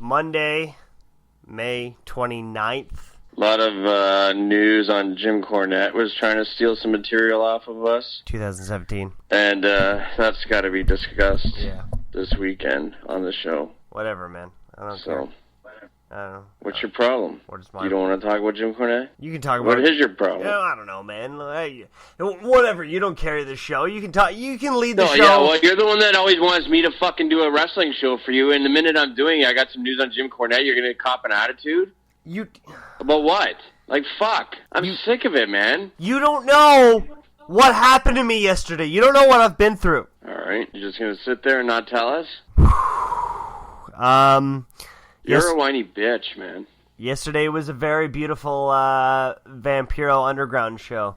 Monday, May 29th. A lot of news on Jim Cornette was trying to steal some material off of us. 2017. And that's got to be discussed this weekend on the show. Whatever, man. I don't care. I don't know. What's your problem? You don't want to talk about Jim Cornette? You can talk about What is your problem? I don't know, man. Whatever. You don't carry the show. You can talk. You can lead the show. Yeah, well, you're the one that always wants me to fucking do a wrestling show for you, and the minute I'm doing it, I got some news on Jim Cornette, you're going to cop an attitude? About what? Like, fuck. I'm sick of it, man. You don't know what happened to me yesterday. You don't know what I've been through. All right. You're just going to sit there and not tell us? You're a whiny bitch, man. Yesterday was a very beautiful Vampiro Underground show.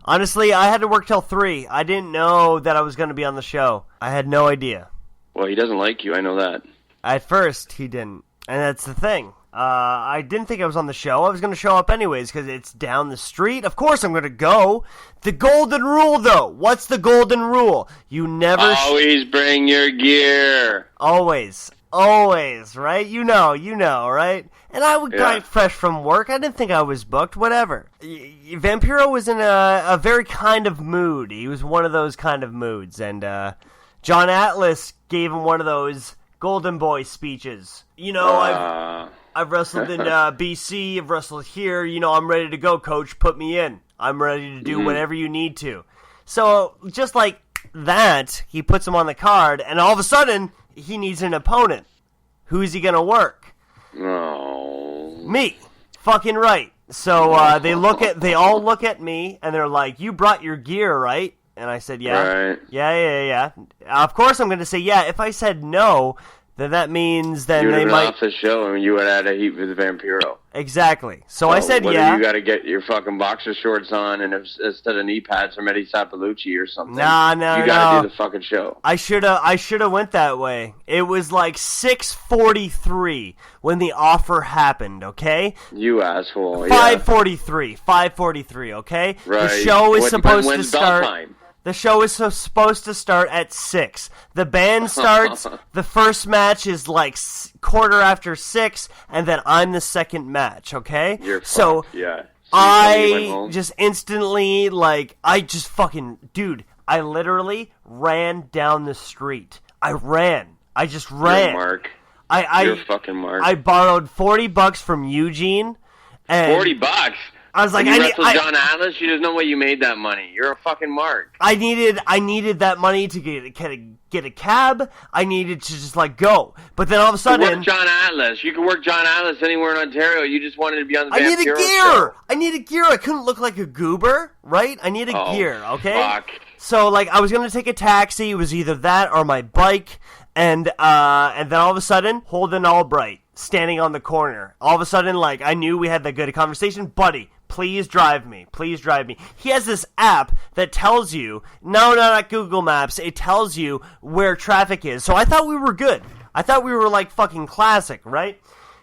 Honestly, I had to work till 3. I didn't know that I was going to be on the show. I had no idea. Well, he doesn't like you. I know that. At first, he didn't. And that's the thing. I didn't think I was on the show. I was going to show up anyways because it's down the street. Of course I'm going to go. The golden rule, though. What's the golden rule? You never... Always bring your gear. Always. Always, right? You know, right? And I would get fresh from work. I didn't think I was booked. Whatever. Vampiro was in a very kind of mood. He was one of those kind of moods. And John Atlas gave him one of those golden boy speeches. You know, I've wrestled in BC. I've wrestled here. You know, I'm ready to go, coach. Put me in. I'm ready to do whatever you need to. So, just like that, he puts him on the card. And all of a sudden... he needs an opponent. Who's he gonna work? No. Me. Fucking right. So they all look at me and they're like, "You brought your gear, right?" And I said, "Yeah." Right. Yeah. Of course I'm gonna say yeah. If I said no, then that means they might off the show and you would have had a heat with Vampiro. Exactly. So I said yeah. You got to get your fucking boxer shorts on and instead of knee pads from Eddie Sapalucci or something. No. You got to do the fucking show. I should have went that way. It was like 6:43 when the offer happened. Okay. You asshole. 5:43. 5:43. Okay. Right. The show is supposed to when's start. bell time? The show is supposed to start at 6. The band starts. The first match is like 6:15, and then I'm the second match. Okay. You're so fucked. Yeah. I just instantly dude. I literally ran down the street. I just ran. You're Mark. You're fucking Mark. I borrowed $40 from Eugene. And $40. I was like, you wrestled John Atlas. She doesn't know where you made that money. You're a fucking Mark. I needed that money to get a cab. I needed to just go. But then all of a sudden, work John Atlas. You can work John Atlas anywhere in Ontario. You just wanted to be on the Vampiro show. I needed gear. I couldn't look like a goober, right? I needed gear. Okay. Fuck. So I was gonna take a taxi. It was either that or my bike. And then all of a sudden, Holden Albright standing on the corner. All of a sudden, I knew we had that good conversation. Buddy, please drive me. Please drive me. He has this app that tells you, no, not Google Maps. It tells you where traffic is. So I thought we were good. I thought we were fucking classic, right?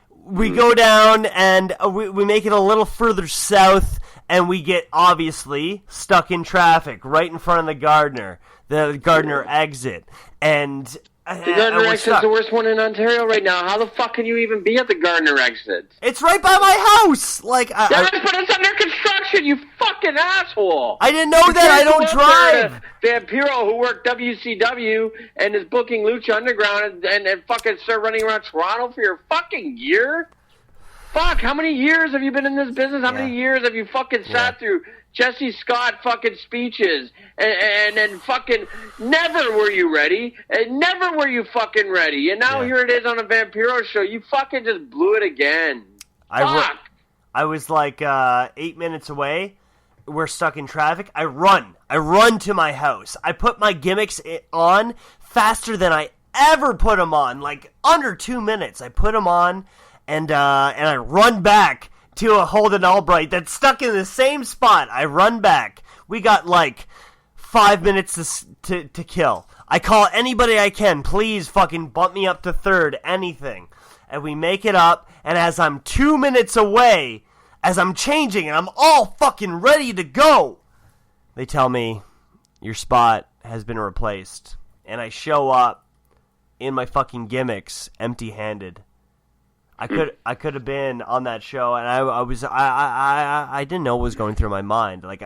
We go down and we make it a little further south and we get, obviously, stuck in traffic right in front of the Gardner exit. And... the Gardner exit's the worst one in Ontario right now. How the fuck can you even be at the Gardner exit? It's right by my house! But it's under construction, you fucking asshole! I didn't know that, I don't drive! Vampiro, who worked WCW and is booking Lucha Underground and fucking start running around Toronto for your fucking gear? Fuck, how many years have you been in this business? How many years have you fucking sat through Jesse Scott fucking speeches and then fucking never were you ready and never were you fucking ready and now here it is on a Vampiro show. You fucking just blew it again. Fuck. I was 8 minutes away. We're stuck in traffic. I run to my house. I put my gimmicks on faster than I ever put them on. Under 2 minutes. I put them on and I run back to a Holden Albright that's stuck in the same spot. I run back. We got 5 minutes to kill. I call anybody I can. Please fucking bump me up to third. Anything. And we make it up. And as I'm 2 minutes away, as I'm changing and I'm all fucking ready to go, they tell me, your spot has been replaced. And I show up in my fucking gimmicks empty-handed. I could have been on that show, and I didn't know what was going through my mind. Like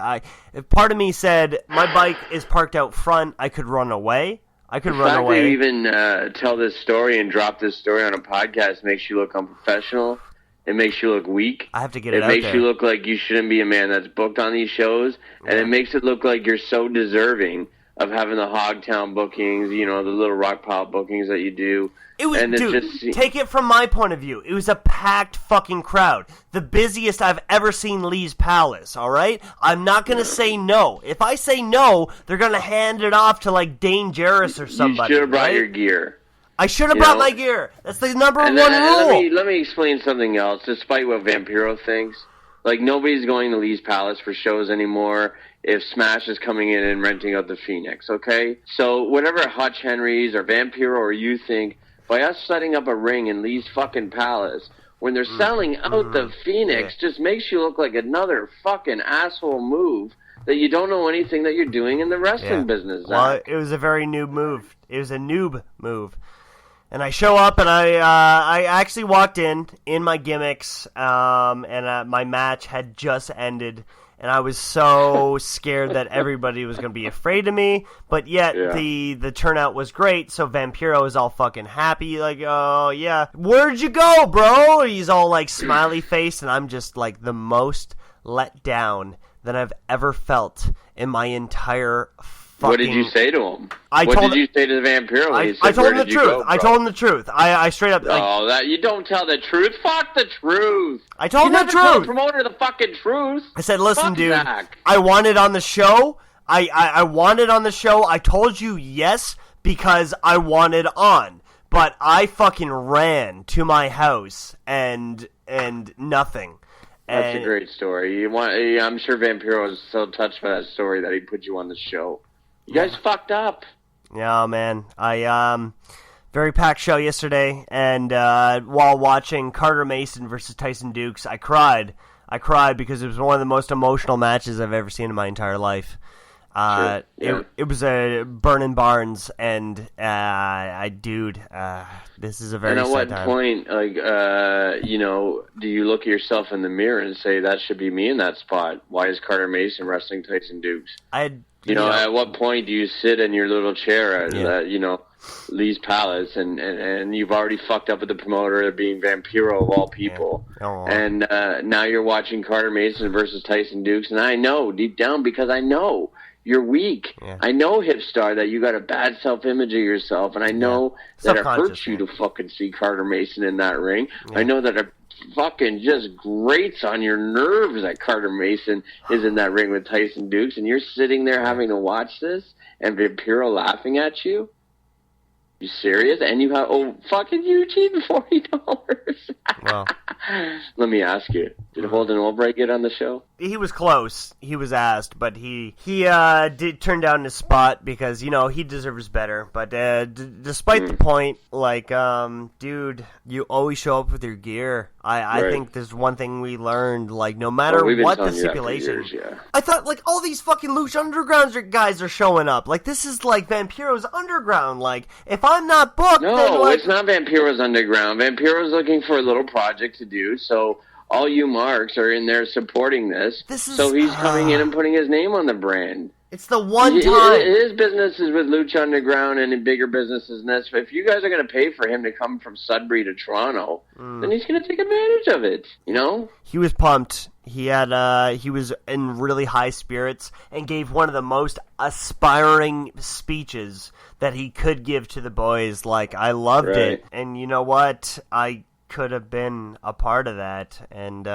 if part of me said my bike is parked out front, I could run away. I could run away. The fact that you even tell this story and drop this story on a podcast makes you look unprofessional. It makes you look weak. I have to get it out there. It makes there. you look like you shouldn't be a man that's booked on these shows, and it makes it look like you're so deserving of having the Hogtown bookings, the little rock pile bookings that you do. It was, dude, take it from my point of view. It was a packed fucking crowd. The busiest I've ever seen Lee's Palace, all right? I'm not going to say no. If I say no, they're going to hand it off to, like, Dane Jarrus or somebody. You should have brought your gear. I should have brought my gear. That's the number one rule. Let me explain something else, despite what Vampiro thinks. Like, nobody's going to Lee's Palace for shows anymore if Smash is coming in and renting out the Phoenix, okay? So whatever Hutch Henry's or Vampiro or you think, by us setting up a ring in Lee's fucking Palace, when they're selling out the Phoenix, just makes you look like another fucking asshole move that you don't know anything that you're doing in the wrestling business, Zach. Well, it was a very noob move. It was a noob move. And I show up, and I actually walked in my gimmicks, and my match had just ended, and I was so scared that everybody was going to be afraid of me, but yet the turnout was great, so Vampiro is all fucking happy, like, oh, yeah, where'd you go, bro? He's all, like, smiley-faced, and I'm just, like, the most let down that I've ever felt in my entire What did you say to him? What did you say to the Vampiro? I told him the truth. I told him the truth. I straight up. That you don't tell the truth. Fuck the truth. I told him the truth. Tell the promoter the fucking truth. I said, listen, Fuck dude. Zach. I wanted on the show. I wanted on the show. I told you yes because I wanted on, but I fucking ran to my house and nothing. That's a great story. I'm sure Vampiro was so touched by that story that he put you on the show. You guys fucked up. Yeah, man. I very packed show yesterday, and while watching Carter Mason versus Tyson Dukes, I cried. I cried because it was one of the most emotional matches I've ever seen in my entire life. It was a Burnin' Barns, and this is a very sad time. And at what point, do you look at yourself in the mirror and say, that should be me in that spot? Why is Carter Mason wrestling Tyson Dukes? At what point do you sit in your little chair at, Lee's Palace, and you've already fucked up with the promoter being Vampiro of all people, and now you're watching Carter Mason versus Tyson Dukes, and I know, deep down, because I know you're weak. Yeah. I know, Hipstar, that you got a bad self-image of yourself, and I know that it hurts you to fucking see Carter Mason in that ring. Yeah. I know that it fucking just grates on your nerves that Carter Mason is in that ring with Tyson Dukes, and you're sitting there having to watch this, and laughing at you? You serious? And you have, fucking Eugene, $40. Wow. Let me ask you, did Holden Albright get on the show? He was close. He was asked, but he did turn down his spot because, he deserves better. But despite the point, dude, you always show up with your gear. I think there's one thing we learned, no matter what the stipulation. I thought, all these fucking Lucha Underground guys are showing up. This is, Vampiro's Underground. If I'm not booked, no, it's not Vampiro's Underground. Vampiro's looking for a little project to do, so all you marks are in there supporting this. So he's coming in and putting his name on the brand. It's the one time. His business is with Lucha Underground and in bigger businesses than this. But if you guys are going to pay for him to come from Sudbury to Toronto, then he's going to take advantage of it, He was pumped. He was in really high spirits and gave one of the most aspiring speeches that he could give to the boys. I loved it. And you know what? I could have been a part of that. And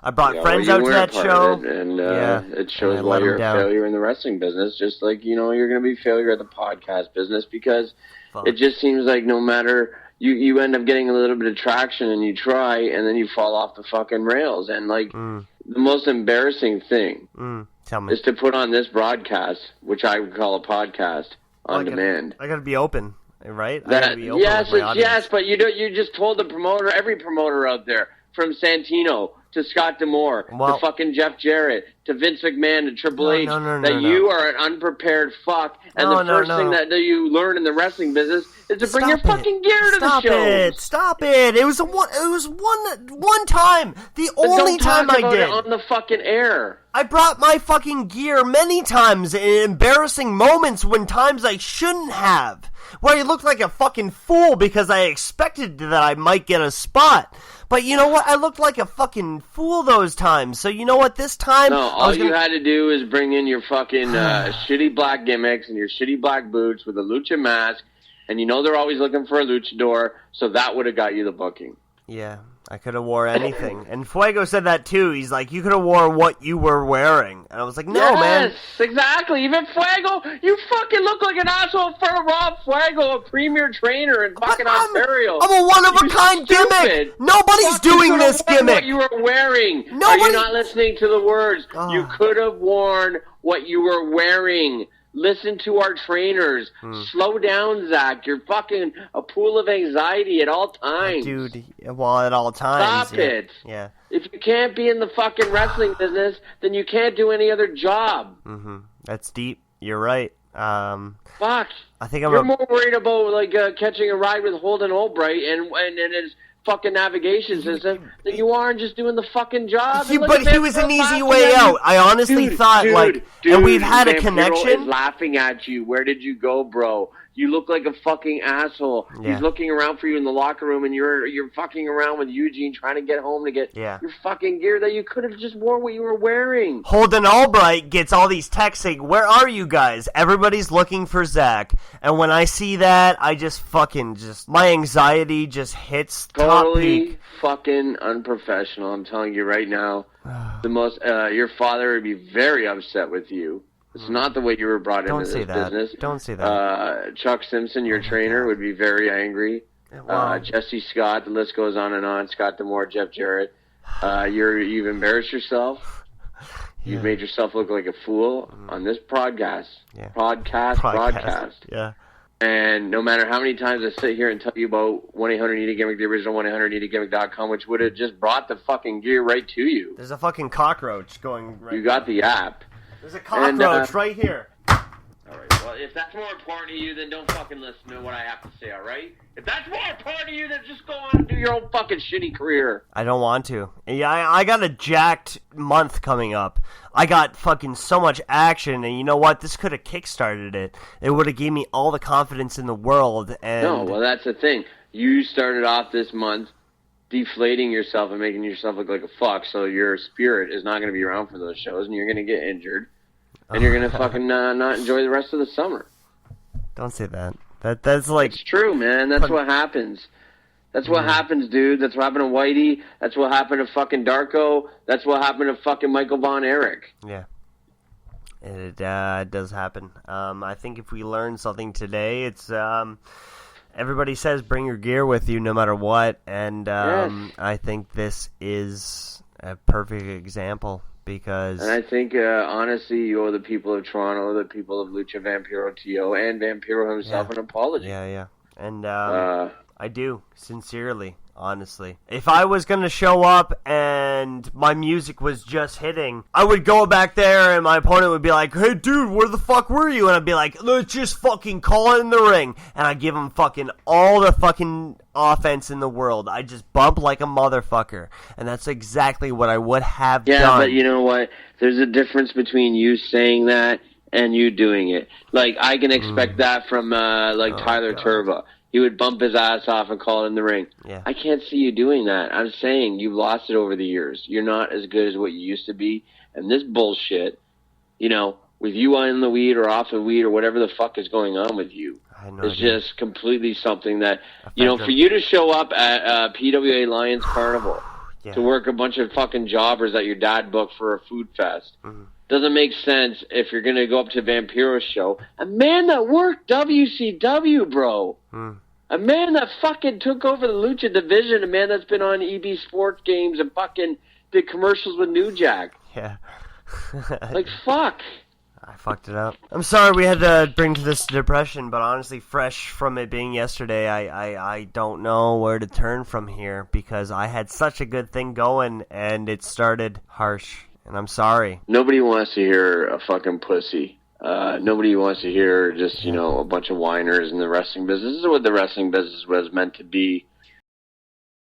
I brought friends out to that show. It shows why you're a failure in the wrestling business, just like, you're going to be a failure at the podcast business, because it just seems like no matter, you end up getting a little bit of traction and you try, and then you fall off the fucking rails. And, the most embarrassing thing is to put on this broadcast, which I would call a podcast, on demand. I got to be open, right? Yes, but you just told the promoter, every promoter out there, from Santino to Scott D'Amore, to fucking Jeff Jarrett, to Vince McMahon and Triple H no, that you are an unprepared fuck, and the first thing that you learn in the wrestling business is to bring your fucking gear to the show. Stop it! It was one time, the only time I did. It on the fucking air. I brought my fucking gear many times in embarrassing moments when times I shouldn't have, where I looked like a fucking fool because I expected that I might get a spot. But you know what? I looked like a fucking fool those times. So you know what? This time... No, all you had to do is bring in your fucking shitty black gimmicks and your shitty black boots with a lucha mask. And you know they're always looking for a luchador, so that would have got you the booking. Yeah, I could have wore anything. And Fuego said that too. He's like, you could have wore what you were wearing. And I was like, no, man. Yes, exactly. Even Fuego, you fucking look like an asshole in front of Rob Fuego, a premier trainer in fucking Ontario. I'm a one-of-a-kind gimmick. Nobody's doing this gimmick. What you were wearing. Are you not listening to the words? Oh. You could have worn what you were wearing. Listen to our trainers. Slow down, Zach. You're fucking a pool of anxiety at all times. Dude, well, at all times. Stop it. Yeah. If you can't be in the fucking wrestling business, then you can't do any other job. That's deep. You're right. Fuck. I think You're more worried about like catching a ride with Holden Albright and his fucking navigation system than you are in just doing the fucking job. But he was an easy way out. I honestly thought, and we've had a connection. Is laughing at you. Where did you go, bro? You look like a fucking asshole. Yeah. He's looking around for you in the locker room, and you're fucking around with Eugene trying to get home to get your fucking gear that you could have just worn what you were wearing. Holden Albright gets all these texts saying, where are you guys? Everybody's looking for Zach. And when I see that, I just my anxiety just hits top peak. Fucking unprofessional. I'm telling you right now. Your father would be very upset with you. It's not the way you were brought into this business. Don't say that. Chuck Simpson, your trainer, would be very angry. Wow. Jesse Scott, the list goes on and on. Scott D'Amore, Jeff Jarrett. You've embarrassed yourself. Yeah. You've made yourself look like a fool on this broadcast. Yeah. And no matter how many times I sit here and tell you about 1-800-NEED-A-GIMMICK, the original 1-800-NEED-A-GIMMICK.com, which would have just brought the fucking gear right to you. There's a fucking cockroach going right You got the app. There's a cockroach right here. Alright, well, if that's more important to you, then don't fucking listen to what I have to say, alright? If that's more important to you, then just go on and do your own fucking shitty career. I don't want to. Yeah, I got a jacked month coming up. I got fucking so much action, and you know what? This could have kickstarted it. It would have gave me all the confidence in the world. And no, well, that's the thing. You started off this month deflating yourself and making yourself look like a fuck, so your spirit is not going to be around for those shows, and you're going to get injured, and you're going to fucking not enjoy the rest of the summer. Don't say that. That's like... It's true, man. That's what happens. That's what happens, dude. That's what happened to Whitey. That's what happened to fucking Darko. That's what happened to fucking Michael Von Erich. Yeah. It does happen. I think if we learn something today, it's... everybody says bring your gear with you no matter what, and yes. I think this is a perfect example because... And I think, honestly, you owe the people of Toronto, the people of Lucha Vampiro T.O., and Vampiro himself an apology. Yeah. And I do, sincerely, honestly. If I was going to show up and my music was just hitting, I would go back there and my opponent would be like, hey, dude, where the fuck were you? And I'd be like, let's just fucking call it in the ring. And I'd give him fucking all the fucking offense in the world. I just bump like a motherfucker. And that's exactly what I would have done. Yeah, but you know what? There's a difference between you saying that and you doing it. Like, I can expect that from, Tyler Turbo. He would bump his ass off and call it in the ring. Yeah. I can't see you doing that. I'm saying you've lost it over the years. You're not as good as what you used to be. And this bullshit, with you on the weed or off the weed or whatever the fuck is going on with you, is just completely something that, for you to show up at PWA Lions Carnival to work a bunch of fucking jobbers that your dad booked for a food fest. Doesn't make sense if you're going to go up to Vampiro's show. A man that worked WCW, bro. A man that fucking took over the Lucha division. A man that's been on EB Sports Games and fucking did commercials with New Jack. Yeah. Fuck. I fucked it up. I'm sorry we had to bring to this depression, but honestly, fresh from it being yesterday, I don't know where to turn from here because I had such a good thing going and it started harsh. and I'm sorry. Nobody wants to hear a fucking pussy. Nobody wants to hear just, a bunch of whiners in the wrestling business. This is what the wrestling business was meant to be